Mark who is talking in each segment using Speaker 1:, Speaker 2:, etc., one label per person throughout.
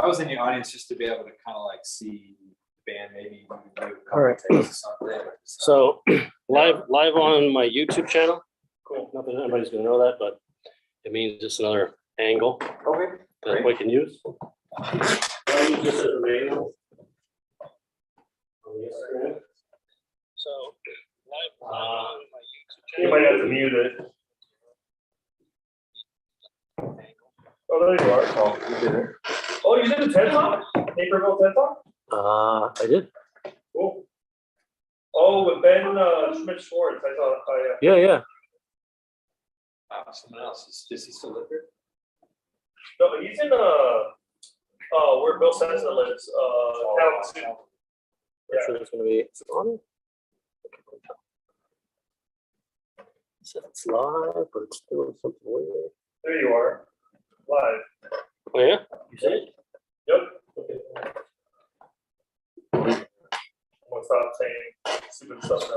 Speaker 1: I was in the audience just to be able to kind of like see the band, maybe do a couple
Speaker 2: All right.
Speaker 1: takes or something.
Speaker 2: So live on my YouTube channel.
Speaker 1: Cool.
Speaker 2: Not that anybody's gonna know that, but it means just another angle
Speaker 1: Okay.
Speaker 2: that we can use. I'll use this as a main angle on the Instagram. So live on my YouTube
Speaker 3: You
Speaker 2: channel.
Speaker 3: might have to mute it. Oh, there you are.
Speaker 1: Oh, you did it.
Speaker 3: Oh, you did the TED Talk? Naperville TED Talk?
Speaker 2: I did.
Speaker 3: Cool. Oh, with Ben Schmidt-Schwartz. I thought, oh,
Speaker 2: Yeah.
Speaker 1: Someone else. Does he still live here?
Speaker 3: yeah. No, he's in, where Bill Sessa lives, Kalamazoo.
Speaker 2: I'm sure that's gonna be, is it on? It says it's live, but it's doing something weird.
Speaker 3: There you are, live.
Speaker 2: Oh, yeah? You see it?
Speaker 3: Yep.
Speaker 2: Okay.
Speaker 3: I'm gonna stop saying stupid stuff now.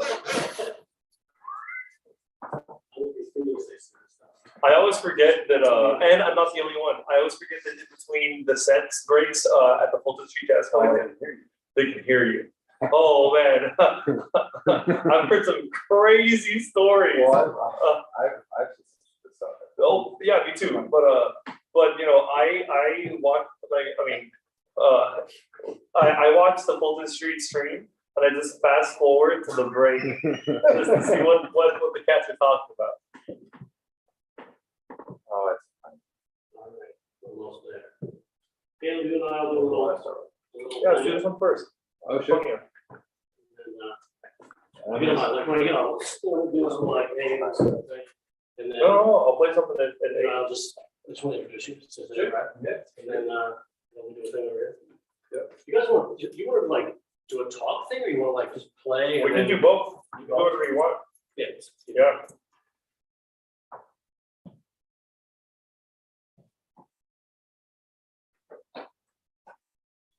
Speaker 3: I always forget that, and I'm not the only one. I always forget that in between the sets breaks at the Fulton Street Jazz Collective, they can hear you. Oh man, I've heard some crazy stories.
Speaker 1: I've just stuff.
Speaker 3: Oh yeah, me too. But you know, I watch I watch the Fulton Street stream, and I just fast forward to the break just to see what the cats are talking about.
Speaker 1: Oh, it's fine.
Speaker 2: All right, almost there. Caleb, you and I will do a little.
Speaker 3: Yeah, let's do this one first.
Speaker 1: Oh,
Speaker 3: Sure.
Speaker 1: sure.
Speaker 2: When I get on, we'll do some like, hey, that sort of thing. And then
Speaker 3: No, I'll play something at
Speaker 2: and
Speaker 3: 8.
Speaker 2: I'll just want to introduce you. So,
Speaker 3: Sure.
Speaker 1: Yeah.
Speaker 2: And then we'll do a thing over here.
Speaker 3: Yeah.
Speaker 2: You guys want to like do a talk thing, or you want to like just play?
Speaker 3: We can do both. You can do whatever you want.
Speaker 2: Yeah.
Speaker 3: Yeah.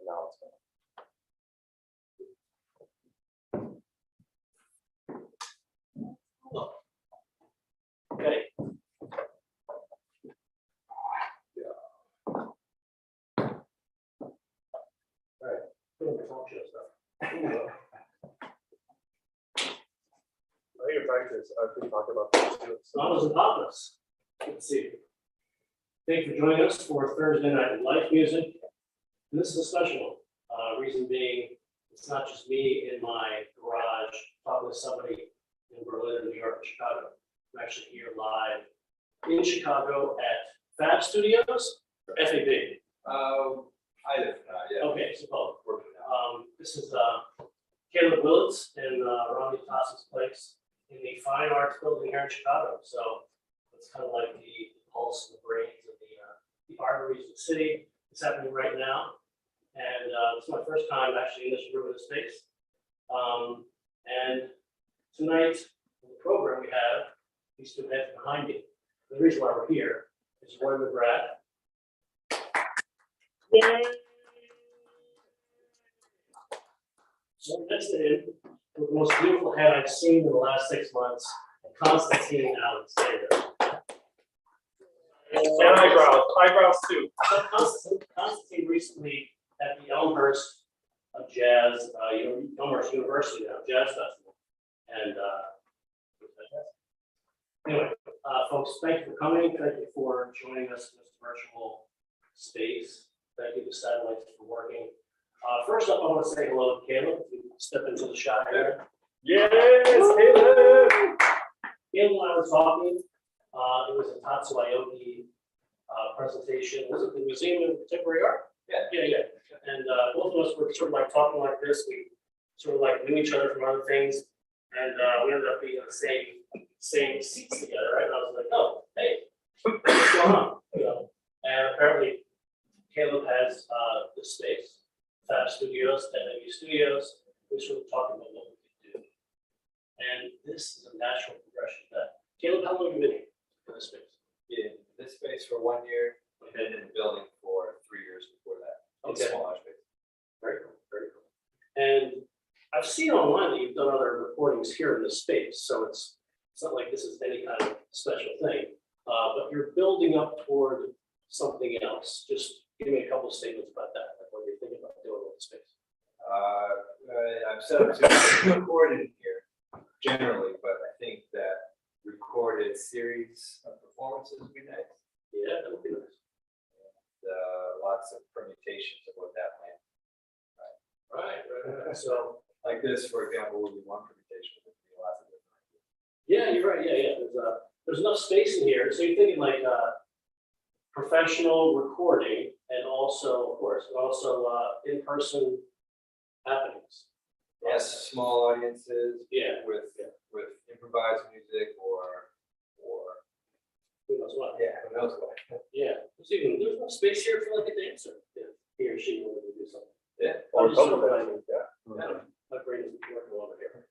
Speaker 1: Now it's fine.
Speaker 2: Okay. All right. Talk show stuff.
Speaker 3: I think in practice, I've been talking about this too.
Speaker 2: Mamas and papas. Good to see you. Thank you for joining us for Thursday night live music. And this is a special one. Reason being, it's not just me in my garage talking to somebody in Berlin, New York, and Chicago. I'm actually here live in Chicago at Fab Studios or FAB.
Speaker 1: Either, yeah.
Speaker 2: Okay, so both. This is Caleb Willits and Ronnie Tassa's place in the Fine Arts Building here in Chicago. So it's kind of like the pulse and the brains of the arteries of the city. It's happening right now. And it's my first time actually in this room in this space. And tonight, in the program we have these two heads behind me. The reason why we're here is Roy McGrath. Yay! So next to him, with the most beautiful head I've seen in the last 6 months, Constantine Alexander.
Speaker 3: And eyebrows too.
Speaker 2: Constantine recently at the Elmhurst Jazz, Elmhurst University now, Jazz Festival. And anyway, folks, thank you for coming. Thank you for joining us in this virtual space. Thank you to Satellites for working. First up, I want to say hello to Caleb. If you can step into the shot here.
Speaker 3: Yes, Caleb.
Speaker 2: Caleb and I were talking. It was a Tatsu Aoki presentation. Was it the Museum of Contemporary Art? Yeah. And both of us were sort of like talking like this. We sort of like knew each other from other things, and we ended up being in the same seats together, right? And I was like, oh, hey, what's going on? And apparently Caleb has the space, Fab Studios, TNLM Studios. We're sort of talking about what we could do, and this is a natural progression. That Caleb, how long have you been here in this space?
Speaker 1: In this space for 1 year, and then in the building for 3 years before that.
Speaker 2: Okay.
Speaker 1: Smaller space.
Speaker 2: Very cool, very cool. And I've seen online that you've done other recordings here in this space, so it's not like this is any kind of special thing, but you're building up toward something else. Just give me a couple of statements about that.
Speaker 1: So it's recorded here generally, but I think that recorded series of performances would be nice.
Speaker 2: Yeah, that would be nice.
Speaker 1: Lots of permutations of what that meant.
Speaker 2: Right. So,
Speaker 1: Like this, for example, would be one permutation, would be lots of different.
Speaker 2: yeah, you're right. Yeah. There's enough space in here. So you're thinking like professional recording and also, of course, in-person happenings.
Speaker 1: Yes, small audiences.
Speaker 2: Yeah.
Speaker 1: With improvised music or
Speaker 2: Who knows what?
Speaker 1: yeah, who knows what.
Speaker 2: Yeah. There's no space here for like a dancer. If he or she wanted to do something.
Speaker 1: Yeah.
Speaker 3: Or
Speaker 2: I'm just
Speaker 3: couple
Speaker 2: sort of
Speaker 3: dancers, yeah.
Speaker 2: My brain isn't working over here.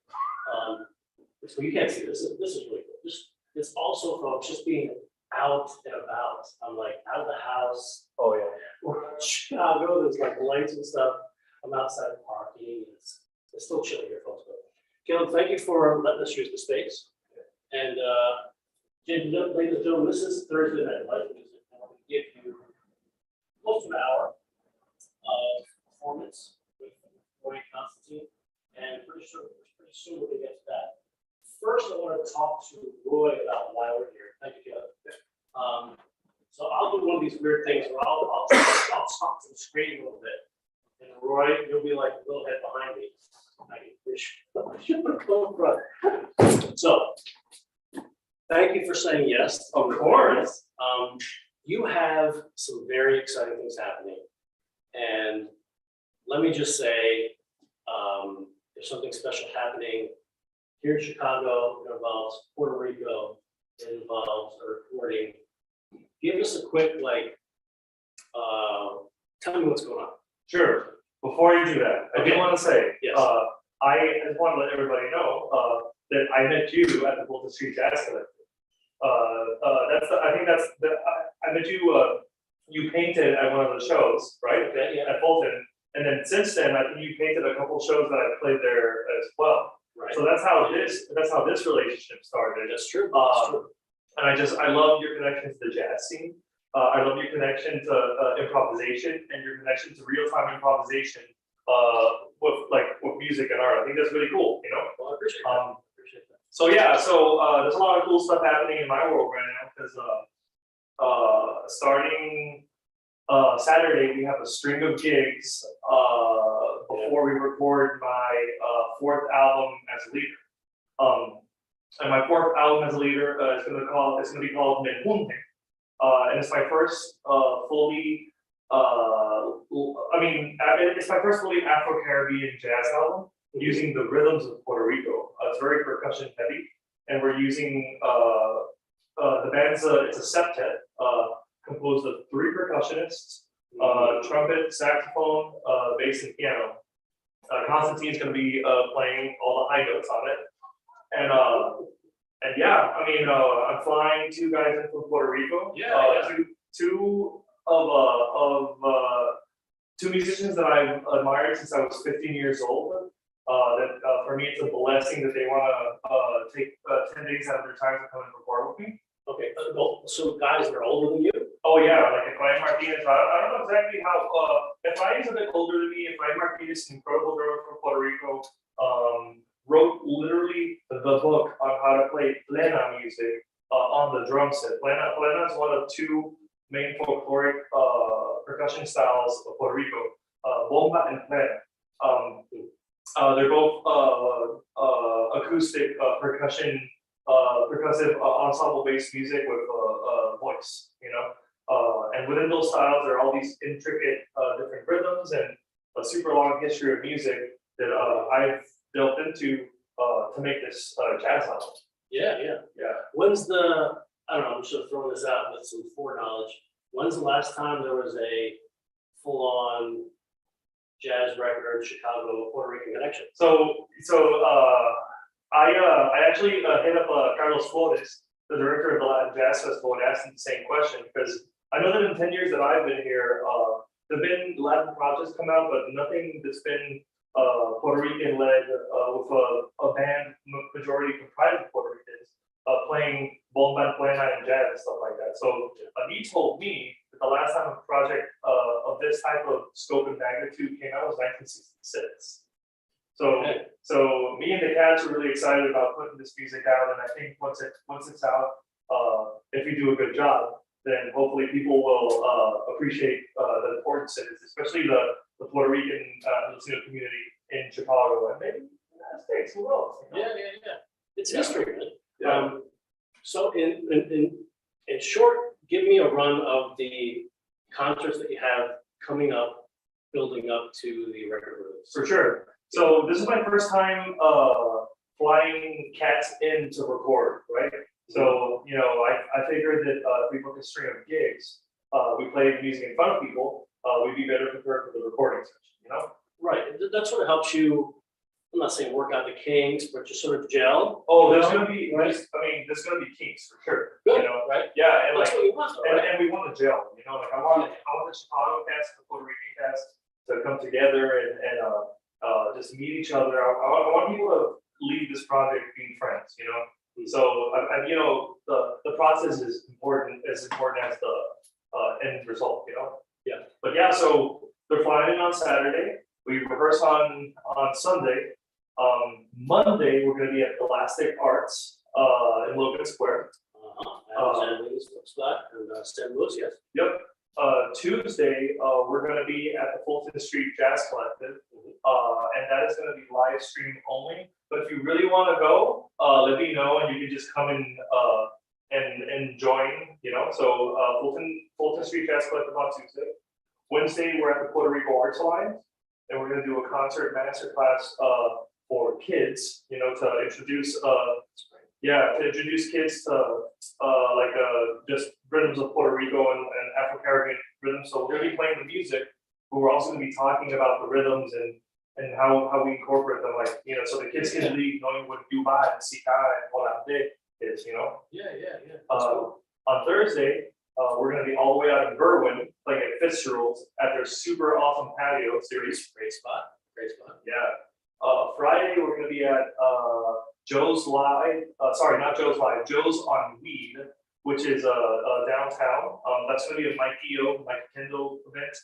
Speaker 2: So you can't see this. This is really cool. It's also folks just being out and about. I'm like out of the house.
Speaker 3: Oh, yeah.
Speaker 2: We're in Chicago. There's like lights and stuff. I'm outside parking. It's still chilly here, folks. But Caleb, thank you for letting us use the space. And ladies and gentlemen, this is Thursday Night Live Music. And I'm going to give you close to an hour of performance with Roy Constantine. And pretty soon we're going to get to that. First, I want to talk to Roy about why we're here. Thank you, Caleb. So I'll do one of these weird things where I'll talk to the screen a little bit. And Roy, you'll be like a little head behind me. I should go in front. So, thank you for saying yes. Of course. You have some very exciting things happening. And let me just say, there's something special happening here in Chicago. It involves Puerto Rico. It involves a recording. Give us a quick, tell me what's going on.
Speaker 3: Sure. Before you do that, I do want to say,
Speaker 2: Yes.
Speaker 3: I just want to let everybody know that I met you at the Fulton Street Jazz Collective. I met you. You painted at one of the shows, right?
Speaker 2: Okay, yeah.
Speaker 3: At Fulton, and then since then, I think you painted a couple shows that I played there as well.
Speaker 2: Right.
Speaker 3: So that's how this relationship started.
Speaker 2: That's true. That's true.
Speaker 3: And I love your connection to the jazz scene. I love your connection to improvisation and your connection to real-time improvisation with music and art. I think that's really cool, you know?
Speaker 2: Well, I appreciate that.
Speaker 3: So yeah, there's a lot of cool stuff happening in my world right now because starting Saturday we have a string of gigs before we record my fourth album as a leader. And my fourth album as a leader is going to be called Menpunte. And it's my first it's my first fully Afro-Caribbean jazz album using the rhythms of Puerto Rico. It's very percussion heavy, and we're using the band's it's a septet composed of 3 percussionists, trumpet, saxophone, bass, and piano. Constantine's going to be playing all the high notes on it, and yeah, I'm flying 2 guys in from Puerto Rico. Two musicians that I've admired since I was 15 years old. For me, it's a blessing that they want to take 10 days out of their time to come and perform with me.
Speaker 2: Okay, so guys that are older than you?
Speaker 3: Oh yeah, like Efrain Martinez. I don't know exactly how. Efrain's a bit older than me. Efrain Martinez, an incredible drummer from Puerto Rico, wrote literally the book on how to play plena music on the drum set. Plena is one of 2 main folkloric percussion styles of Puerto Rico, bomba and plena. They're both acoustic percussion, percussive ensemble-based music with voice, you know. And within those styles, there are all these intricate different rhythms and a super long history of music that I've delved into to make this jazz album.
Speaker 2: Yeah. When's I don't know, I'm just throwing this out with some foreknowledge. When's the last time there was a full-on jazz record, Chicago, Puerto Rican connection?
Speaker 3: I actually hit up Carlos Flores, the director of the Latin Jazz Festival, and asked him the same question because I know that in 10 years that I've been here, there've been Latin projects come out, but nothing that's been Puerto Rican led with a band majority comprised of Puerto Ricans playing bomba and plena and jazz and stuff like that. So he told me that the last time a project of this type of scope and magnitude came out was 1966. So me and the cats are really excited about putting this music out, and I think once it's out, if we do a good job, then hopefully people will appreciate the importance it is, especially the Puerto Rican Latino community in Chicago and maybe the United States. Who knows? You know?
Speaker 2: Yeah. It's history, man.
Speaker 3: Yeah.
Speaker 2: So in short, give me a run of the concerts that you have coming up, building up to the record release.
Speaker 3: For sure. So this is my first time flying cats in to record, right? So, you know, I figured that if we book a string of gigs, we play music in front of people, we'd be better prepared for the recording session, you know?
Speaker 2: Right, and that sort of helps you, I'm not saying work out the kinks, but just sort of gel.
Speaker 3: Oh,
Speaker 2: you
Speaker 3: there's
Speaker 2: know?
Speaker 3: gonna be, there's gonna be kinks for sure,
Speaker 2: Good,
Speaker 3: you know?
Speaker 2: right?
Speaker 3: Yeah, and
Speaker 2: That's
Speaker 3: like,
Speaker 2: what you want, though,
Speaker 3: and,
Speaker 2: right?
Speaker 3: and we want to gel, you know, like I want the Chicago cast, the Puerto Rican cast to come together and just meet each other. I want people to leave this project being friends, you know? So, you know, the process is important, as important as the end result, you know?
Speaker 2: Yeah.
Speaker 3: But yeah, so they're flying in on Saturday. We rehearse on Sunday. Monday, we're gonna be at Elastic Arts, in Logan Square.
Speaker 2: Stan Lewis, yes.
Speaker 3: Yep. Tuesday, we're gonna be at the Fulton Street Jazz Collective, and that is gonna be live stream only. But if you really want to go, let me know, and you can just come and join. You know, so Fulton Street Jazz Collective on Tuesday. Wednesday, we're at the Puerto Rico Arts Alliance, and we're gonna do a concert masterclass for kids. You know, to introduce kids to just rhythms of Puerto Rico and Afro-Caribbean rhythms. So we're gonna be playing the music, but we're also gonna be talking about the rhythms and how we incorporate them, like, you know, so the kids can leave knowing what Dubai and Sika and Holande is, you know.
Speaker 2: Yeah.
Speaker 3: On Thursday, we're gonna be all the way out in Berwyn, playing at Fitzgerald's at their super awesome patio series.
Speaker 2: Great spot.
Speaker 3: Yeah. Friday, we're gonna be at Joe's Live, not Joe's Live, Joe's on Weed, which is downtown. That's gonna be a Mike Kendall event.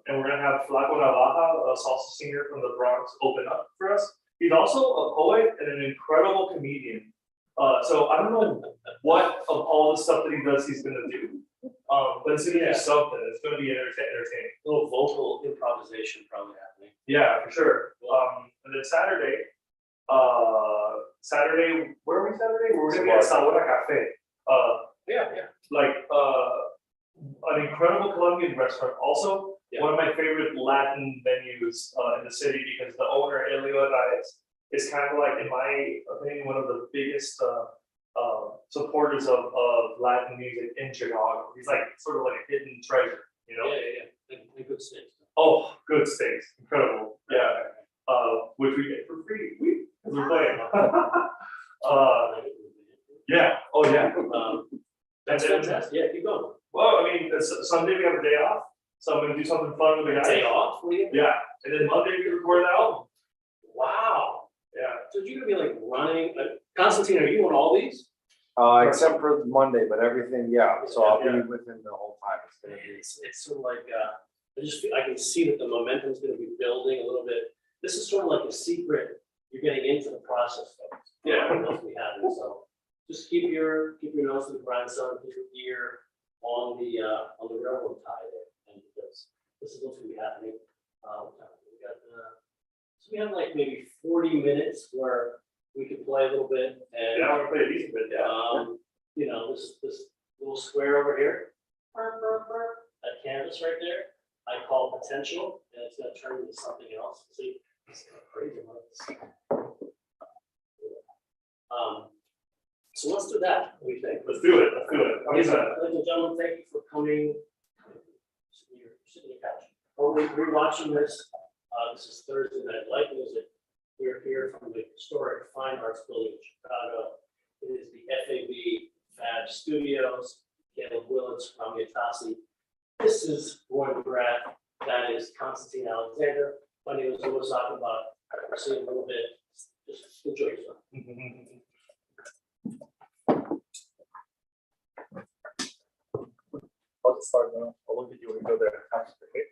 Speaker 3: And we're gonna have Flaco Navaja, a salsa singer from the Bronx, open up for us. He's also a poet and an incredible comedian. So I don't know what of all the stuff that he does he's gonna do. But it's gonna be something. It's gonna be entertaining.
Speaker 2: A little vocal improvisation probably happening.
Speaker 3: Yeah, for sure. And then Saturday, where are we Saturday? We're gonna be at Sabora Cafe.
Speaker 2: Yeah.
Speaker 3: Like an incredible Colombian restaurant. Also, one of my favorite Latin venues in the city, because the owner, Elio Reyes, is kind of like, in my opinion, one of the biggest supporters of Latin music in Chicago. He's like sort of like a hidden treasure, you know?
Speaker 2: Yeah. And good steaks.
Speaker 3: Oh, good steaks, incredible. Yeah, which we get for free. Because we're playing. Yeah. Oh, yeah.
Speaker 2: That's fantastic. Yeah, keep going.
Speaker 3: Well, I mean, Sunday we have a day off, so I'm gonna do something fun with the guys.
Speaker 2: Day off? What do you?
Speaker 3: Yeah, and then Monday we record the album.
Speaker 2: Wow.
Speaker 3: Yeah.
Speaker 2: So you're gonna be like running, Constantine, are you on all these?
Speaker 4: Except for Monday, but everything, yeah, so I'll be within the whole time, it's gonna be.
Speaker 2: It's sort of like, I can see that the momentum's gonna be building a little bit. This is sort of like a secret, you're getting into the process, folks.
Speaker 3: Yeah.
Speaker 2: What's we have, so just keep your nose to the grindstone, keep your ear on the railroad tie there, and because this is what's gonna be happening. So we have like maybe 40 minutes where we could play a little bit, and
Speaker 3: Yeah, I'm gonna play a decent bit, yeah.
Speaker 2: you know, this little square over here, that canvas right there, I call potential, and it's gonna turn into something else. See, it's kind of crazy. So let's do that. What do you think?
Speaker 3: Let's do it.
Speaker 2: Ladies and gentlemen, thank you for coming. You're sitting on the couch. We're watching this. This is Thursday Night Light Music. We're here from the historic Fine Arts Building in Chicago. It is the FAB Fab Studios. Caleb Willits, Rami Atasi. This is Roy McGrath. That is Constantine Alexander. My name is Louis Achenbach. We'll see you in a little bit. Just enjoy yourself.
Speaker 3: I'll just start now. I'll look at you when we go there. Okay?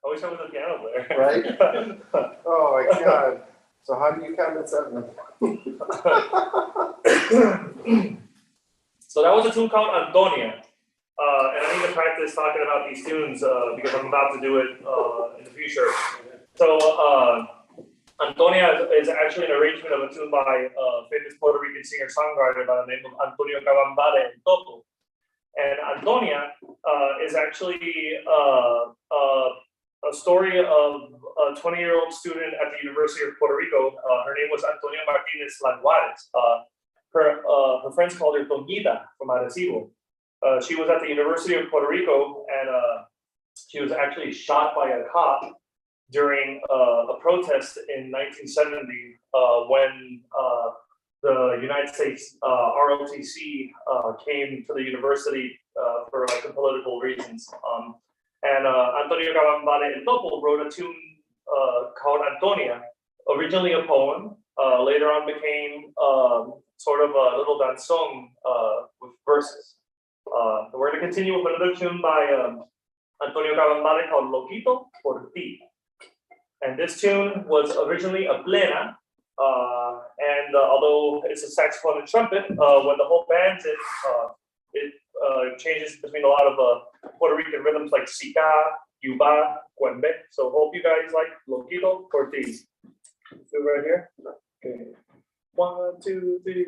Speaker 3: I wish I was a piano player.
Speaker 4: Right? Oh my God. So how do you count at 7?
Speaker 3: So that was a tune called Antonia. And I need to practice talking about these tunes because I'm about to do it in the future. So Antonia is actually an arrangement of a tune by a famous Puerto Rican singer-songwriter by the name of Antonio Cabambale El Topo. And Antonia is actually a story of a 20-year-old student at the University of Puerto Rico. Her name was Antonia Martinez Languares. Her friends called her Toñita from Arecibo. She was at the University of Puerto Rico, and she was actually shot by a cop during a protest in 1970 when the United States ROTC came to the university for like political reasons. And Antonio Cabambale El Topo wrote a tune called Antonia, originally a poem, later on became sort of a little danzón with verses. We're going to continue with another tune by Antonio Cabambale called Loquito por Ti. And this tune was originally a plena, and although it's a saxophone and trumpet, when the whole band's in, it changes between a lot of Puerto Rican rhythms like sika, yuba, cuembe. So hope you guys like Loquito por Ti. So right here. Okay. 1, 2, 3.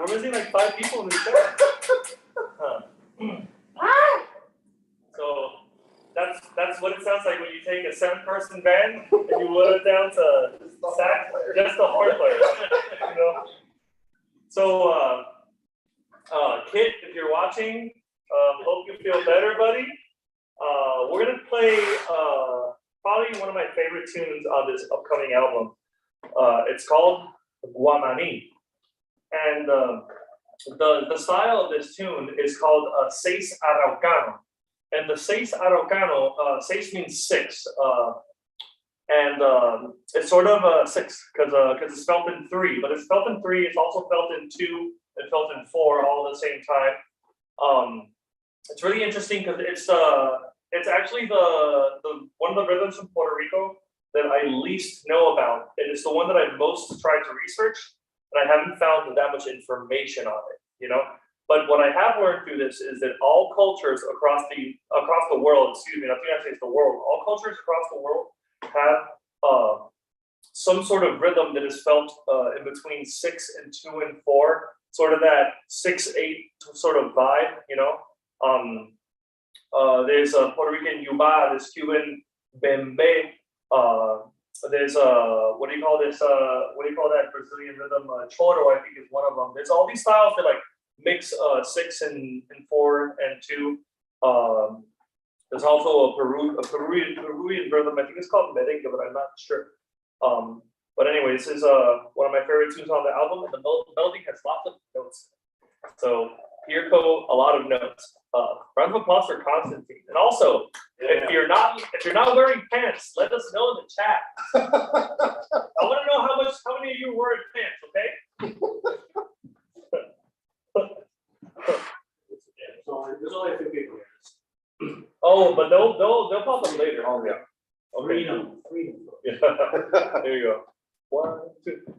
Speaker 3: We're missing like 5 people in this chat. Huh. So that's what it sounds like when you take a 7-person band and you whittle it down to just the horn player. You know? So Kit, if you're watching, hope you feel better, buddy. We're gonna play probably one of my favorite tunes on this upcoming album. It's called Guamani. And the style of this tune is called Seis Araucano. And the Seis Araucano, Seis means 6. And it's sort of 6 because it's spelled in 3, but it's spelled in 3, it's also spelled in 2, and spelled in 4 all at the same time. It's really interesting because it's actually the one of the rhythms from Puerto Rico that I least know about. And it's the one that I most tried to research. And I haven't found that much information on it, you know. But what I have learned through this is that all cultures across the world, excuse me, not the United States, the world, all cultures across the world have some sort of rhythm that is felt in between 6 and 2 and 4, sort of that 6/8 sort of vibe, you know. There's a Puerto Rican yuba, there's Cuban bembe. There's what do you call this? What do you call that Brazilian rhythm? Choro, I think, is one of them. There's all these styles that like mix 6 and 4 and 2. There's also a Peruvian rhythm. I think it's called merengue, but I'm not sure. But anyway, this is one of my favorite tunes on the album, and the melody has lots of notes. So here go a lot of notes. Round of applause for Constantine. And also, if you're not wearing pants, let us know in the chat. I want to know how many of you are wearing pants, okay?
Speaker 2: There's only a few people here.
Speaker 3: Oh, but they'll pop up later.
Speaker 4: Oh, yeah.
Speaker 3: Okay.
Speaker 2: Freedom.
Speaker 3: Yeah. There you go. 1, 2.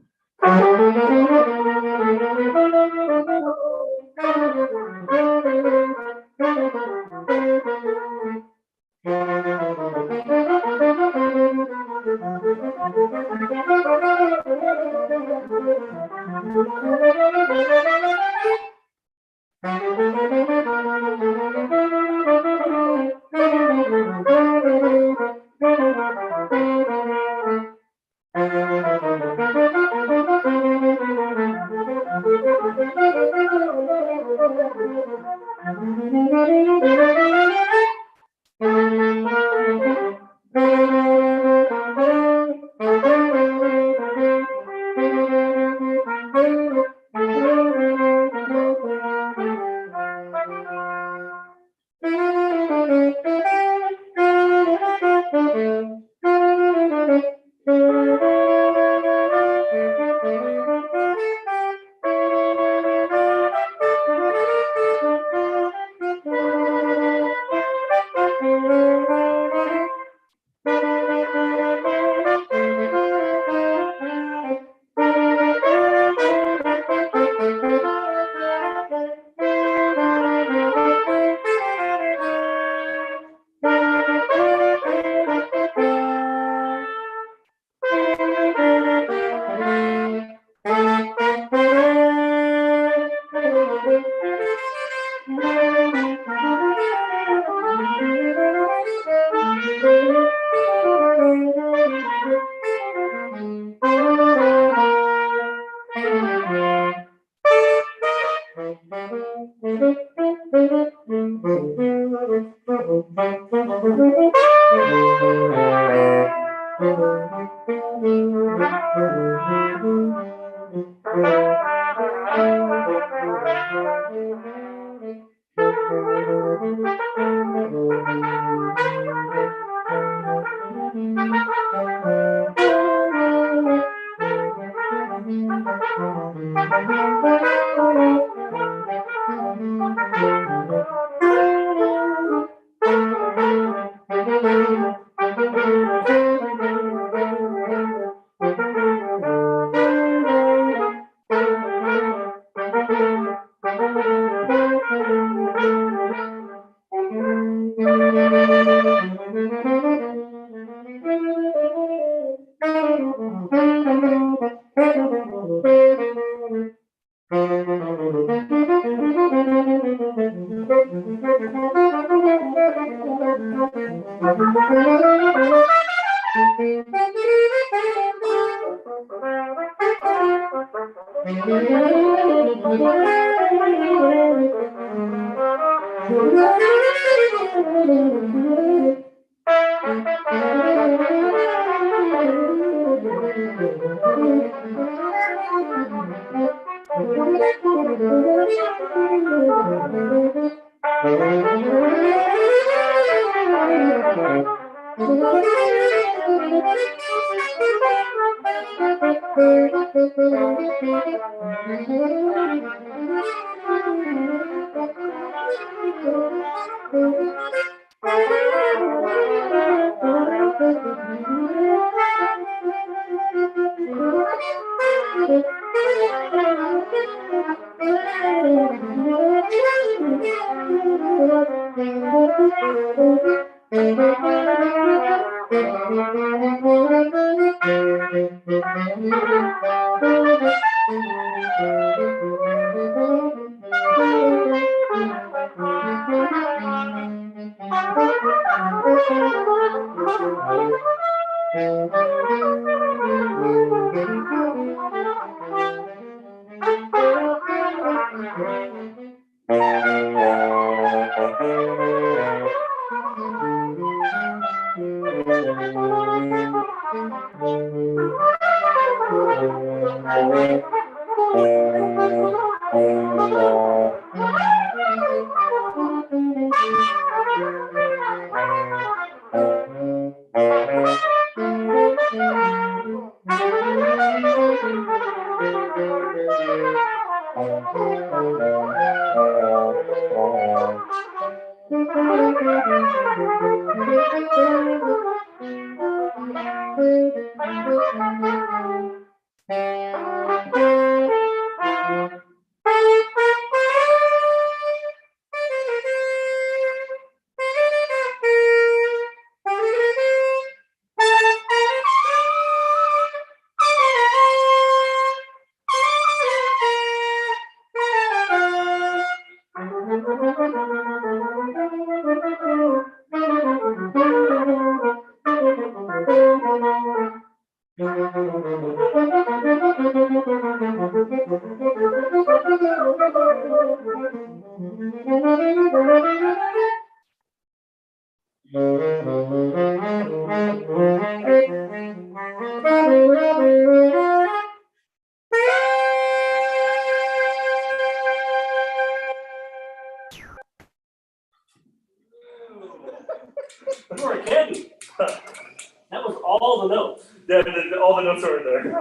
Speaker 2: You're a candy. That was all the notes.
Speaker 3: Yeah, all the notes are in there.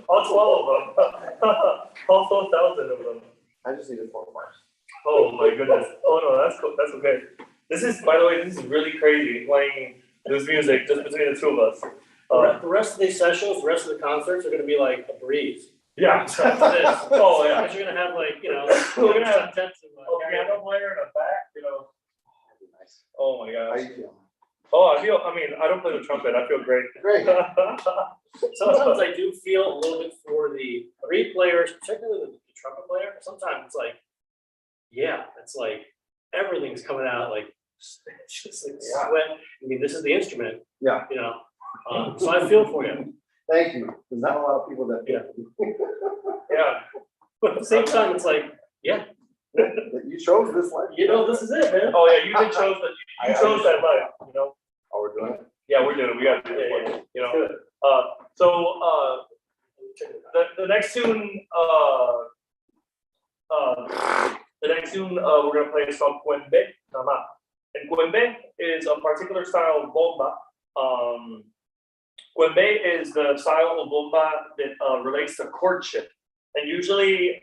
Speaker 3: All 12 of them. All 12,000 of them.
Speaker 4: I just needed 4 marks.
Speaker 3: Oh my goodness. Oh no, that's cool. That's okay. This is, by the way, this is really crazy playing this music just between the two of us.
Speaker 2: The rest of these sessions, the rest of the concerts are gonna be like a breeze.
Speaker 3: Yeah.
Speaker 2: Except for this.
Speaker 3: Oh yeah.
Speaker 2: Because you're gonna have like,
Speaker 3: We're gonna have
Speaker 2: septets and,
Speaker 3: a piano player in the back,
Speaker 4: That'd be nice.
Speaker 3: Oh my
Speaker 4: How
Speaker 3: gosh.
Speaker 4: you feel?
Speaker 3: Oh, I don't play the trumpet. I feel great.
Speaker 4: Great.
Speaker 2: sometimes I do feel a little bit for the 3 players, particularly the trumpet player. Sometimes it's like, yeah, it's like everything's coming out like it's just like
Speaker 4: Yeah.
Speaker 2: sweat. I mean, this is the instrument.
Speaker 4: Yeah.
Speaker 2: So I feel for you.
Speaker 4: Thank you. There's not a lot of people that.
Speaker 2: Yeah.
Speaker 3: Yeah.
Speaker 2: But at the same time, it's like, yeah,
Speaker 4: You chose this life.
Speaker 2: You know, this is it, man.
Speaker 3: Oh, yeah, you chose that, you chose that life, you know?
Speaker 4: Oh, we're doing it?
Speaker 3: Yeah, we're doing it, we got to do it, you know?
Speaker 2: Good.
Speaker 3: The next tune, we're gonna play is called Cuembe Nama. And Cuembe is a particular style of bomba. Cuembe is the style of bomba that relates to courtship. And usually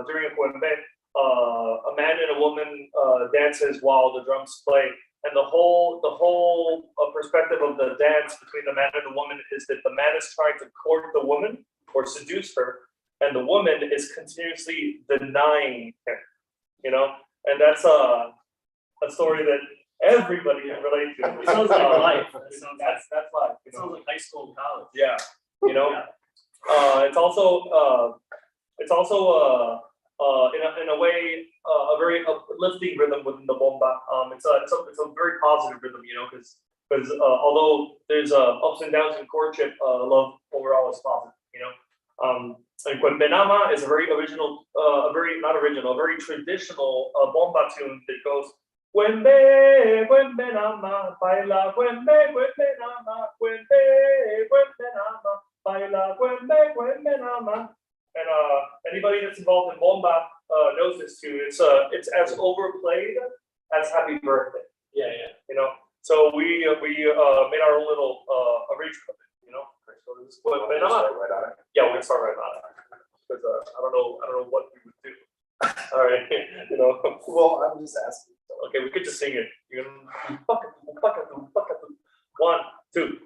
Speaker 3: during a cuembe, a man and a woman dances while the drums play. And the whole perspective of the dance between the man and the woman is that the man is trying to court the woman or seduce her, and the woman is continuously denying him. You know, and that's a story that everybody can relate to.
Speaker 2: It sounds like life.
Speaker 3: That's life.
Speaker 2: It sounds like high school and college.
Speaker 3: Yeah, you know, it's also in a way a very uplifting rhythm within the bomba. It's a very positive rhythm, you know, because although there's ups and downs in courtship, love overall is positive, you know. And Cuembenama is a very original, a very traditional bomba tune that goes Cuembe, Cuembenama, baila Cuembe, Cuembenama, Cuembe, Cuembenama, baila Cuembe, Cuembenama. And anybody that's involved in bomba knows this too. It's as overplayed as Happy Birthday.
Speaker 2: Yeah.
Speaker 3: You know, so we made our own little arrangement of it. You know, so this is Cuembenama. Yeah, we're gonna start right on it because I don't know what we would do. All right, you know.
Speaker 4: Well, I'm just asking.
Speaker 3: Okay, we could just sing it. You're gonna bucket. 1, 2.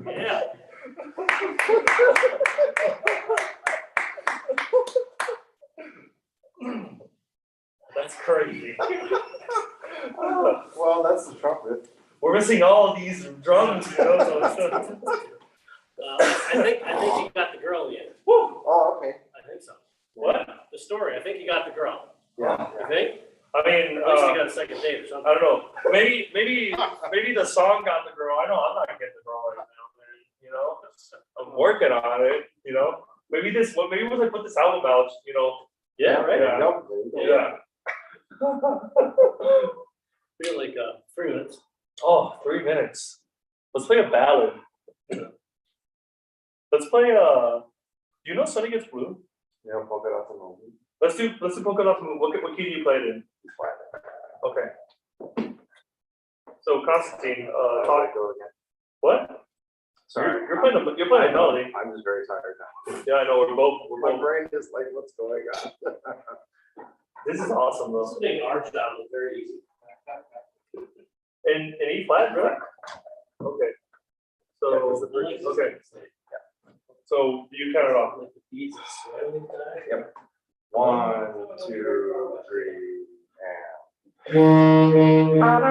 Speaker 2: Yeah.
Speaker 3: That's crazy.
Speaker 4: Well, that's the trumpet.
Speaker 3: We're missing all these drums, you know, so it's,
Speaker 2: I think you got the girl in the end.
Speaker 4: Oh, okay.
Speaker 2: I think so.
Speaker 3: what?
Speaker 2: The story, I think you got the girl.
Speaker 4: Yeah.
Speaker 2: You think?
Speaker 3: I mean,
Speaker 2: At least you got a second date or something.
Speaker 3: I don't know. Maybe the song got the girl. I know I'm not getting the girl right now, man. You know, I'm working on it. You know, maybe once I put this album out, you know.
Speaker 2: Yeah, right.
Speaker 3: Yeah.
Speaker 4: Nope, there you go.
Speaker 3: Yeah.
Speaker 2: Feel like 3 minutes.
Speaker 3: Oh, 3 minutes. Let's play a ballad. Let's play you know Sunny Gets Blue?
Speaker 4: Yeah, polka dot the movie.
Speaker 3: Let's do Polka Dot Blue. What key do you play it in? Okay. So Constantine, talk.
Speaker 4: Go again.
Speaker 3: What?
Speaker 4: Sorry.
Speaker 3: You're playing a melody.
Speaker 4: I'm just very tired now.
Speaker 3: Yeah, I know, we're
Speaker 4: My
Speaker 3: both.
Speaker 4: brain is like, what's going on?
Speaker 3: This is awesome
Speaker 2: This
Speaker 3: though.
Speaker 2: is making our job look very easy.
Speaker 3: In E flat, really? Okay.
Speaker 4: That was the
Speaker 3: So,
Speaker 4: first-
Speaker 3: okay, so you count it off.
Speaker 2: Like the beats is swelling.
Speaker 4: Yep. 1, 2, 3, and.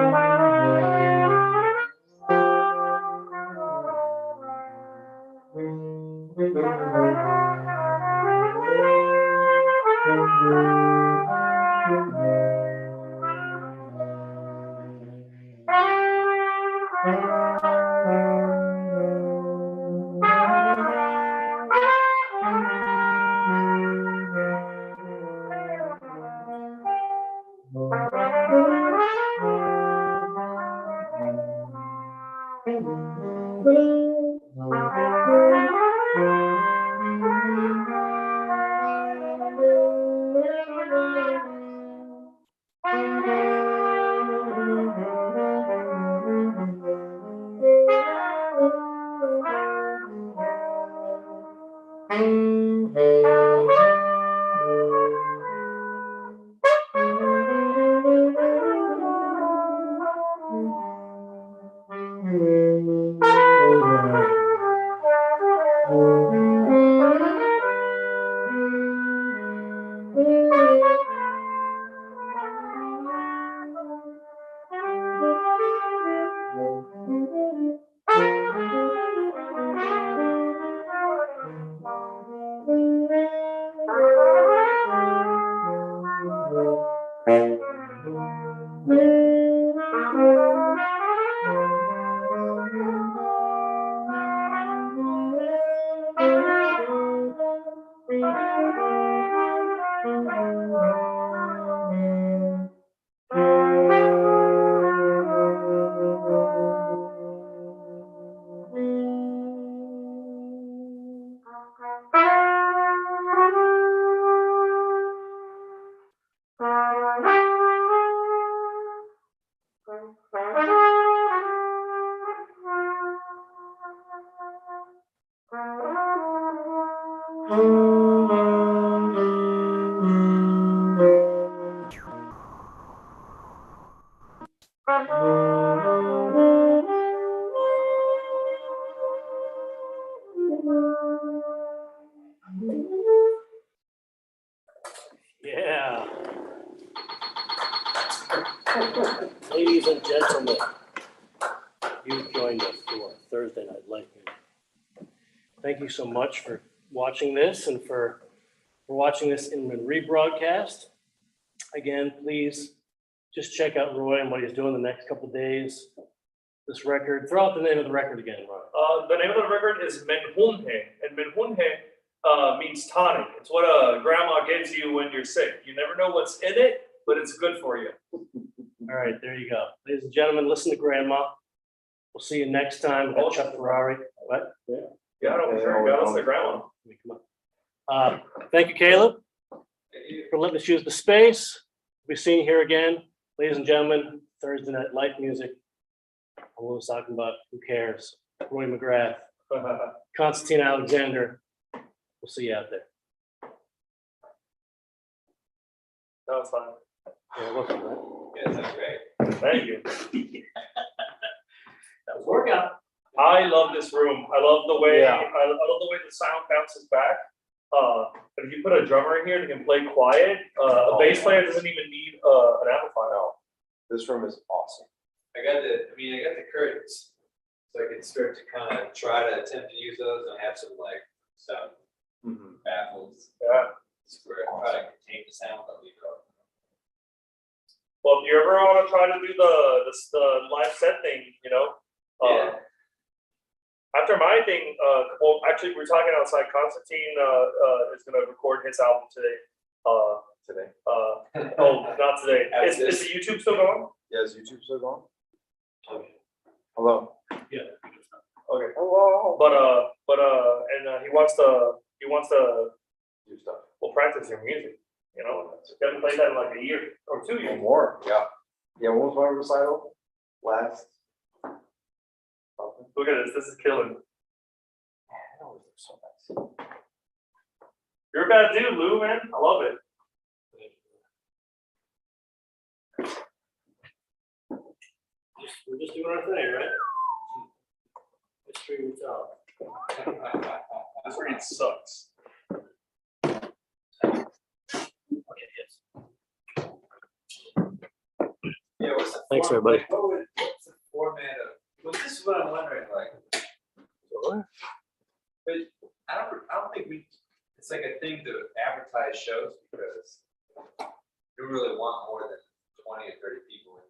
Speaker 2: Yeah. Ladies and gentlemen, you've joined us for Thursday Night Lightning. Thank you so much for watching this and for watching this in the rebroadcast. Again, please just check out Roy and what he's doing the next couple of days. This record, throw out the name of the record again, Roy.
Speaker 3: The name of the record is Menhunhe, and Menhunhe means tonic. It's what a grandma gives you when you're sick. You never know what's in it, but it's good for you.
Speaker 2: All right, there you go. Ladies and gentlemen, listen to Grandma. We'll see you next time. We've got Chuck Ferrari. What?
Speaker 3: Yeah, I don't care. God, listen to grandma.
Speaker 2: Come on. Thank you, Caleb, for letting us use the space. We'll be seeing you here again. Ladies and gentlemen, Thursday Night Light Music. I was talking about Who Cares? Roy McGrath, Constantine Alexander. We'll see you out there.
Speaker 3: That was fun.
Speaker 2: Yeah, welcome, man.
Speaker 1: Yeah, that's great.
Speaker 3: Thank you.
Speaker 2: That was workout.
Speaker 3: I love this room. I love the way
Speaker 4: Yeah.
Speaker 3: I love the way the sound bounces back. But if you put a drummer in here that can play quiet, a bass player doesn't even need an amplifier.
Speaker 4: No, this room is awesome.
Speaker 1: I got the curtains, so I can start to kind of try to attempt to use those and have some like sound baffles.
Speaker 3: Yeah.
Speaker 1: Where I try to contain the sound that we go.
Speaker 3: Well, if you ever want to try to do the live set thing, you know,
Speaker 1: Yeah.
Speaker 3: after my thing, well, actually, we're talking outside. Constantine is going to record his album today.
Speaker 4: Today.
Speaker 3: Oh, not today. Is
Speaker 1: After
Speaker 3: the YouTube still going?
Speaker 4: Yeah, is YouTube still going? Hello.
Speaker 2: Yeah.
Speaker 3: Okay.
Speaker 4: Hello.
Speaker 3: But he wants to
Speaker 4: Do stuff.
Speaker 3: well practice your music. You know, you haven't played that in like a year or 2
Speaker 4: Or
Speaker 3: years.
Speaker 4: more, yeah. Yeah, when was my recital? Last. Something.
Speaker 3: Look at this. This is killing.
Speaker 4: That was so nice.
Speaker 3: You're a bad dude, Lou, man. I love it.
Speaker 2: We're just doing our thing, right? History will tell.
Speaker 3: This read sucks.
Speaker 2: Okay, yes.
Speaker 1: Yeah, what's the
Speaker 2: Thanks,
Speaker 1: form-
Speaker 2: everybody.
Speaker 1: like, what's the format of? Well, this is what I'm wondering. Like, but I don't think it's like a thing to advertise shows because you really want more than 20 or 30 people in